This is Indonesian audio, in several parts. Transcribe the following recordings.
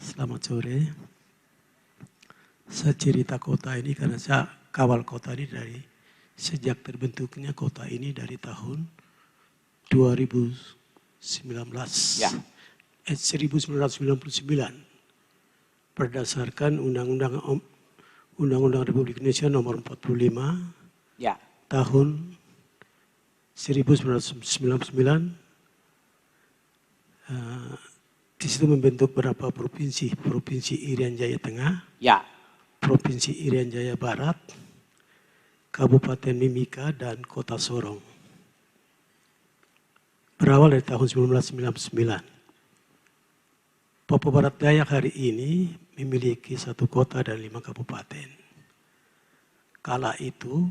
Selamat sore. Saya cerita kota ini karena saya kawal kota ini dari sejak terbentuknya kota ini dari tahun 2019. Ya. 1999 berdasarkan Undang-Undang Republik Indonesia nomor 45 Ya. tahun 1999. Di situ membentuk beberapa provinsi. Provinsi Irian Jaya Tengah, Ya. Provinsi Irian Jaya Barat, Kabupaten Mimika, dan Kota Sorong. Berawal dari tahun 1999. Papua Barat Daya hari ini memiliki 1 kota dan 5 kabupaten. Kala itu,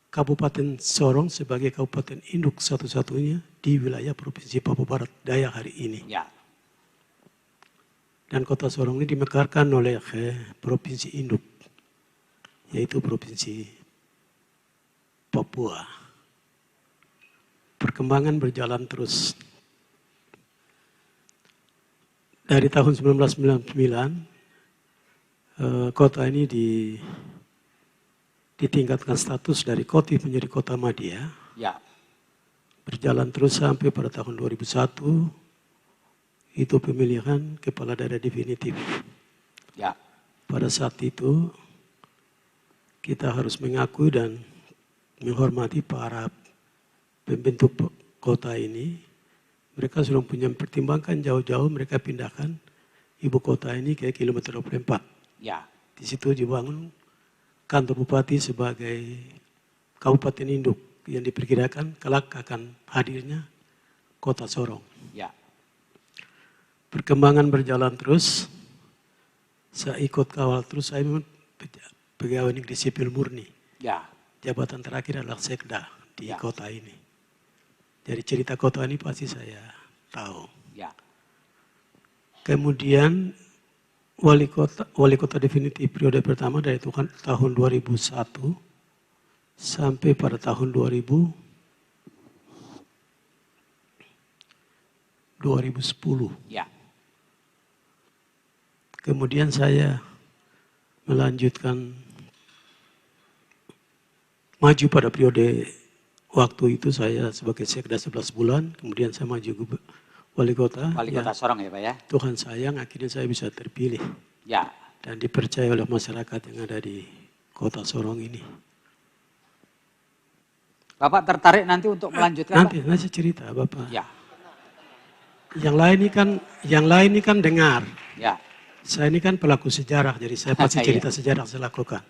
Kabupaten Sorong sebagai kabupaten induk satu-satunya di wilayah Provinsi Papua Barat Daya hari ini. Ya. Dan Kota Sorong ini dimekarkan oleh Provinsi induk, yaitu Provinsi Papua. Perkembangan berjalan terus. Dari tahun 1999, kota ini ditingkatkan status dari Kotif menjadi Kota Madya. Ya. Berjalan terus sampai pada tahun 2001, itu pemilihan kepala daerah definitif. Ya. Pada saat itu, kita harus mengakui dan menghormati para pembentuk kota ini. Mereka sudah punya pertimbangkan jauh-jauh, mereka pindahkan ibu kota ini ke kilometer 24. Ya. Di situ dibangun kantor bupati sebagai kabupaten induk yang diperkirakan kelak akan hadirnya Kota Sorong. Ya. Perkembangan berjalan terus. Saya ikut kawal terus, saya memang pegawai negeri sipil murni. Ya. Jabatan terakhir adalah sekda di Ya. kota ini. Dari cerita kota ini pasti saya tahu. Ya. Kemudian wali kota definitif periode pertama dari tahun 2001 sampai pada tahun 2010. Ya. Kemudian saya melanjutkan maju pada periode waktu itu saya sebagai sekda 11 bulan, kemudian saya maju wali kota. Wali Kota Sorong ya Pak ya? Tuhan sayang akhirnya saya bisa terpilih Ya. dan dipercaya oleh masyarakat yang ada di Kota Sorong ini. Bapak tertarik nanti untuk melanjutkan Nanti Pak? saya cerita Bapak. Ya. Yang lain ini kan dengar. Ya. Saya ini kan pelaku sejarah, jadi saya pasti Iya. cerita sejarah saya lakukan.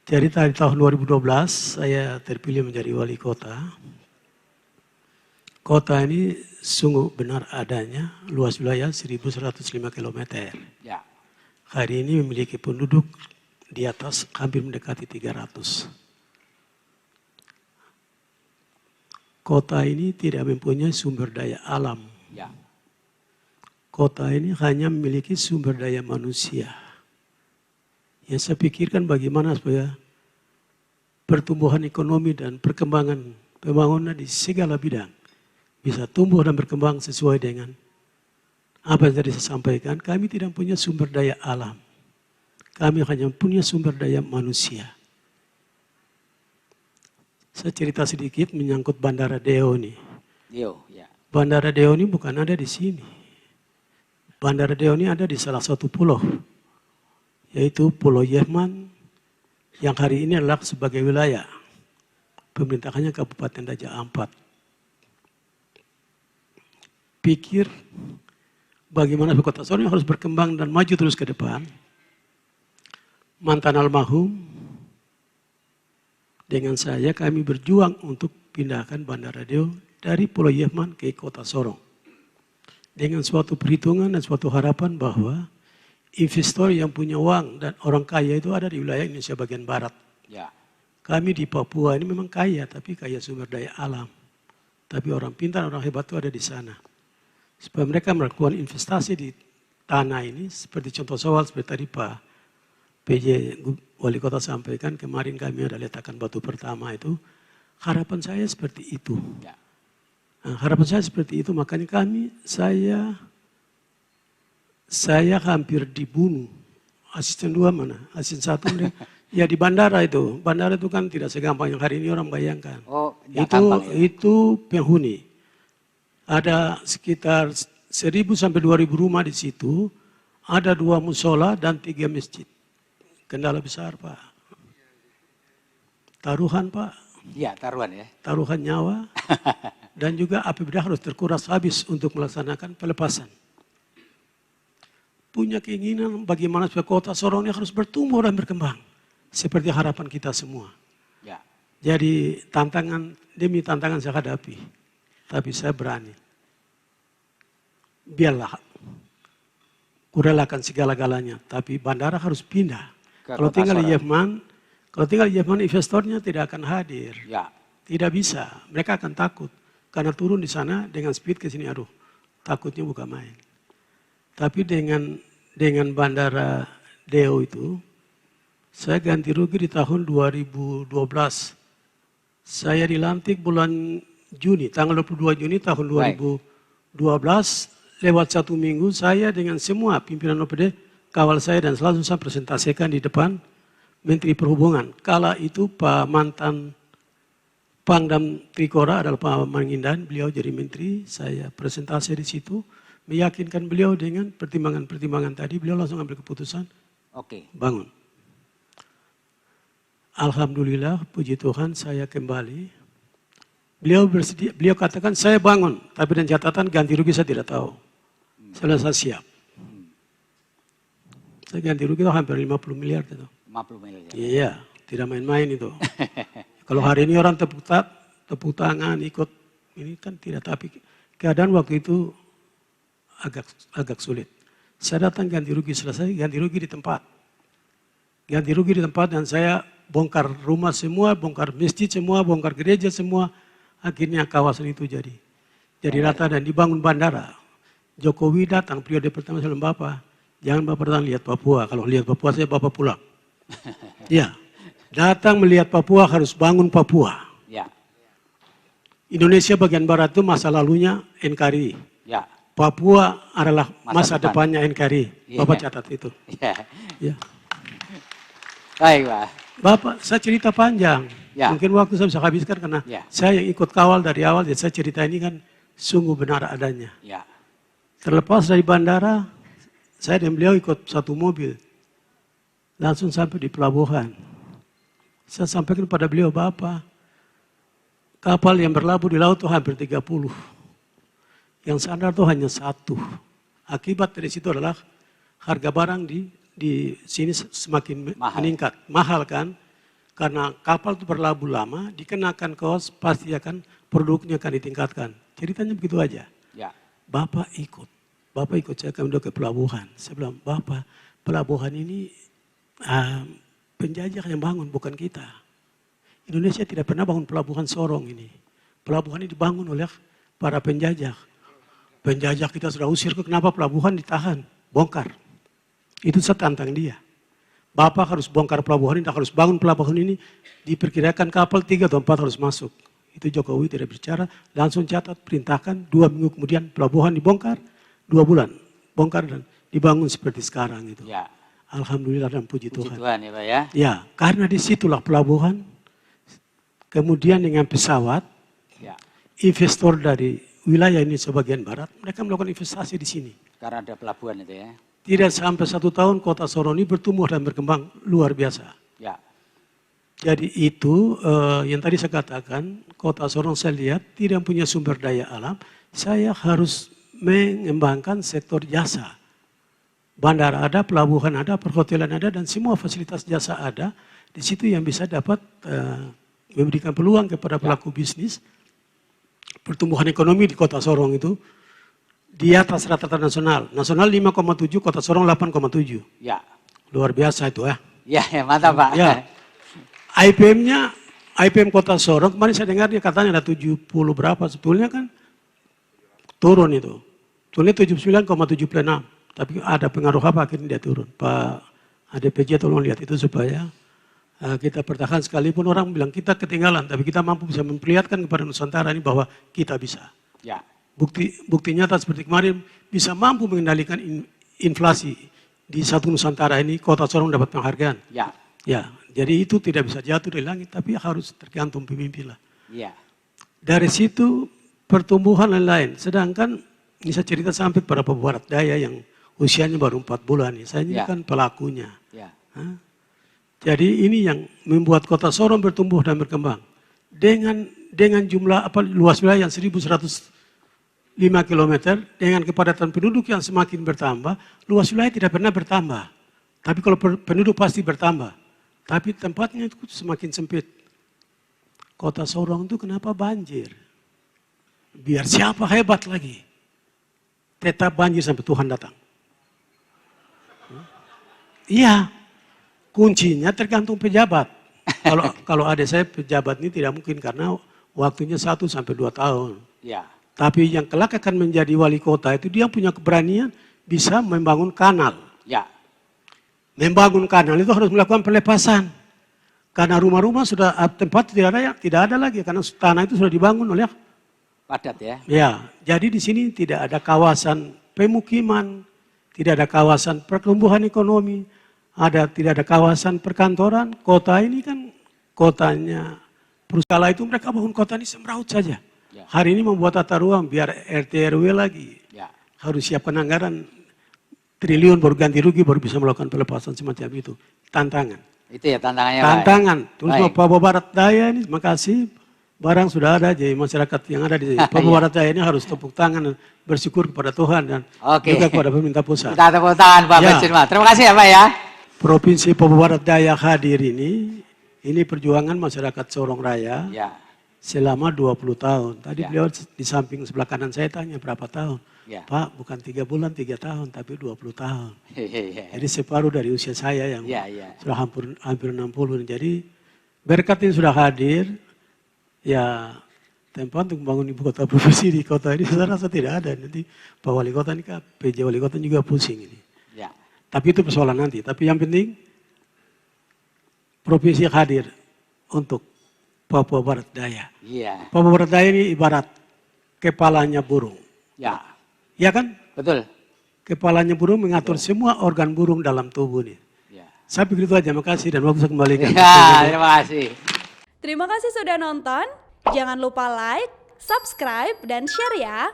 Jadi dari tahun 2012 saya terpilih menjadi wali kota. Kota ini sungguh benar adanya, luas wilayah 1.105 km. Ya. Hari ini memiliki penduduk di atas hampir mendekati 300. Kota ini tidak mempunyai sumber daya alam. Ya. Kota ini hanya memiliki sumber daya manusia. Yang saya pikirkan bagaimana supaya pertumbuhan ekonomi dan perkembangan pembangunan di segala bidang bisa tumbuh dan berkembang sesuai dengan apa yang tadi saya sampaikan. Kami tidak punya sumber daya alam. Kami hanya punya sumber daya manusia. Saya cerita sedikit menyangkut Bandara Deo nih. Yo. Ya. Bandara Deo ini bukan ada di sini. Bandara Deo ini ada di salah satu pulau, yaitu Pulau Yehman, yang hari ini adalah sebagai wilayah pemerintahannya Kabupaten Raja Ampat. Pikir bagaimana Kota Sorong harus berkembang dan maju terus ke depan. Mantan almarhum dengan saya kami berjuang untuk pindahkan Bandara Deo dari Pulau Yehman ke Kota Sorong. Dengan suatu perhitungan dan suatu harapan bahwa investor yang punya uang dan orang kaya itu ada di wilayah Indonesia bagian barat. Ya. Kami di Papua ini memang kaya, tapi kaya sumber daya alam. Tapi orang pintar, orang hebat itu ada di sana. Supaya mereka melakukan investasi di tanah ini, seperti contoh soal seperti tadi Pak PJ Wali Kota sampaikan, kemarin kami ada letakkan batu pertama itu. Harapan saya seperti itu. Ya. Nah, harapan saya seperti itu, makanya saya hampir dibunuh. Asisten 2 mana? Asisten 1 ya di bandara itu. Bandara itu kan tidak segampang yang hari ini orang bayangkan. Oh, gampang, ya. Itu penghuni. Ada sekitar 1.000 sampai 2.000 rumah di situ. Ada 2 musola dan 3 masjid. Kendala besar, Pak. Taruhan, Pak. Iya, taruhan ya. Taruhan nyawa. Dan juga APBD harus terkuras habis untuk melaksanakan pelepasan. Punya keinginan bagaimana supaya kota Sorong ini harus bertumbuh dan berkembang. Seperti harapan kita semua. Ya. Jadi tantangan demi tantangan saya hadapi. Tapi saya berani. Biarlah. Kurelakan segala-galanya. Tapi bandara harus pindah. Kalau tinggal di Jerman, investornya tidak akan hadir. Ya. Tidak bisa. Mereka akan takut. Karena turun di sana dengan speed ke sini, aduh, takutnya bukan main. Tapi dengan bandara Deo itu, saya ganti rugi di tahun 2012. Saya dilantik bulan Juni, tanggal 22 Juni tahun 2012. Lewat 1 minggu, saya dengan semua pimpinan OPD kawal saya dan selalu saya presentasikan di depan Menteri Perhubungan. Kala itu Pak mantan Pangdam Trikora adalah Pak Mangindan, beliau jadi menteri, saya presentasi di situ, meyakinkan beliau dengan pertimbangan-pertimbangan tadi, beliau langsung ambil keputusan, Oke. bangun. Alhamdulillah, puji Tuhan saya kembali. Beliau bersedia, beliau katakan saya bangun, tapi dengan catatan ganti rugi saya tidak tahu. Saya siap. Saya ganti rugi itu hampir 50 miliar itu. 50 miliar. Iya, tidak main-main itu. Kalau hari ini orang tepuk tangan ikut ini kan tidak, tapi keadaan waktu itu agak sulit. Saya datang ganti rugi selesai, ganti rugi di tempat. Ganti rugi di tempat dan saya bongkar rumah semua, bongkar masjid semua, bongkar gereja semua. Akhirnya kawasan itu jadi rata dan dibangun bandara. Jokowi datang periode pertama saya bilang, Bapak, jangan Bapak datang lihat Papua. Kalau lihat Papua saya Bapak pulang. Ya. Datang melihat Papua harus bangun Papua. Ya. Indonesia bagian barat itu masa lalunya NKRI. Ya. Papua adalah masa depannya NKRI. Bapak catat itu. Ya. Ya. Baik, Pak. Bapak, saya cerita panjang. Ya. Mungkin waktu saya bisa habiskan karena saya yang ikut kawal dari awal. Jadi saya cerita ini kan sungguh benar adanya. Ya. Terlepas dari bandara, saya dan beliau ikut satu mobil. Langsung sampai di pelabuhan. Saya sampaikan pada beliau, Bapak, kapal yang berlabuh di laut itu hampir 30. Yang sandar itu hanya 1. Akibat dari situ adalah harga barang di sini semakin meningkat. Mahal kan? Karena kapal itu berlabuh lama, dikenakan kos, pasti akan produknya akan ditingkatkan. Ceritanya begitu aja. Ya. Bapak ikut saya akan ke pelabuhan. Saya bilang, Bapak, pelabuhan ini penjajah yang bangun, bukan kita. Indonesia tidak pernah bangun pelabuhan Sorong ini. Pelabuhan ini dibangun oleh para penjajah. Penjajah kita sudah usir, kenapa pelabuhan ditahan? Bongkar. Itu saya tantang dia. Bapak harus bongkar pelabuhan ini, harus bangun pelabuhan ini. Diperkirakan kapal 3 atau 4 harus masuk. Itu Jokowi tidak bicara, langsung catat, perintahkan, 2 minggu kemudian pelabuhan dibongkar, 2 bulan. Bongkar dan dibangun seperti sekarang itu. Ya. Alhamdulillah dan puji Tuhan. Puji Tuhan ya Pak ya. Ya, karena disitulah pelabuhan, kemudian dengan pesawat, investor dari wilayah ini sebagian barat, mereka melakukan investasi di sini. Karena ada pelabuhan itu ya. Tidak sampai 1 tahun kota Sorong ini bertumbuh dan berkembang luar biasa. Ya. Jadi itu yang tadi saya katakan, kota Sorong saya lihat tidak punya sumber daya alam, saya harus mengembangkan sektor jasa. Bandara ada, pelabuhan ada, perhotelan ada, dan semua fasilitas jasa ada. Di situ yang bisa dapat memberikan peluang kepada pelaku bisnis. Pertumbuhan ekonomi di kota Sorong itu di atas rata-rata nasional. Nasional 5,7, kota Sorong 8,7. Ya. Luar biasa itu ya. Ya, mantap Pak. Ya. IPM kota Sorong, kemarin saya dengar dia katanya ada 70 berapa, sebetulnya kan turun itu. Sebetulnya 79,76. Tapi ada pengaruh apa akhirnya dia turun. Pak ADPJ tolong lihat itu supaya kita bertahan, sekalipun orang bilang kita ketinggalan. Tapi kita mampu bisa memperlihatkan kepada Nusantara ini bahwa kita bisa. Ya. Bukti nyata seperti kemarin bisa mampu mengendalikan inflasi di satu Nusantara ini, Kota Sorong dapat penghargaan. Ya. Ya, jadi itu tidak bisa jatuh dari langit, tapi harus tergantung pemimpin lah. Ya. Dari situ pertumbuhan lain-lain. Sedangkan ini saya cerita sampai pada Barat Daya yang usianya baru 4 bulan. Saya ini kan pelakunya. Ya. Jadi ini yang membuat Kota Sorong bertumbuh dan berkembang. Dengan jumlah luas wilayah yang 1.105 km, dengan kepadatan penduduk yang semakin bertambah, luas wilayah tidak pernah bertambah. Tapi kalau penduduk pasti bertambah. Tapi tempatnya itu semakin sempit. Kota Sorong itu kenapa banjir? Biar siapa hebat lagi. Tetap banjir sampai Tuhan datang. Iya, kuncinya tergantung pejabat. Kalau ada saya pejabat ini tidak mungkin karena waktunya 1 sampai 2 tahun. Ya. Tapi yang kelak akan menjadi wali kota itu dia punya keberanian bisa membangun kanal. Ya. Membangun kanal itu harus melakukan pelepasan. Karena rumah-rumah sudah tempat tidak ada lagi karena tanah itu sudah dibangun oleh padat ya. Ya, jadi di sini tidak ada kawasan pemukiman, tidak ada kawasan pertumbuhan ekonomi, tidak ada kawasan perkantoran. Kota ini kan kotanya perusahaan itu mereka bangun kota ini semraut saja. Ya. Hari ini membuat tata ruang biar RT RW lagi. Ya. Harus siapkan anggaran triliun baru ganti rugi baru bisa melakukan pelepasan semacam itu. Tantangan. Itu ya tantangannya. Tantangan. Terus Papua Barat Daya ini, terima kasih. Barang sudah ada, jadi masyarakat yang ada di Papua Barat Daya ini harus tepuk tangan dan bersyukur kepada Tuhan dan juga kepada pemerintah pusat. Kita tepuk tangan Pak Besirma. Terima kasih ya Pak ya. Provinsi Papua Barat Daya hadir ini perjuangan masyarakat Sorong Raya selama 20 tahun. Tadi beliau di samping sebelah kanan saya tanya berapa tahun. Pak, bukan 3 bulan, 3 tahun, tapi 20 tahun. Jadi separuh dari usia saya yang sudah hampir 60. Jadi berkat ini sudah hadir, ya tempat untuk membangun ibu kota provinsi di kota ini saya rasa tidak ada. Nanti Pak Wali Kota ini, PJ Wali Kota juga pusing ini. Tapi itu persoalan nanti. Tapi yang penting provinsi hadir untuk Papua Barat Daya. Papua Barat Daya ini ibarat kepalanya burung. Ya kan? Betul. Kepalanya burung mengatur semua organ burung dalam tubuh ini. Saya pikir itu aja. Terima kasih dan waktu saya kembalikan. Terima kasih. Terima kasih sudah nonton. Jangan lupa like, subscribe, dan share ya.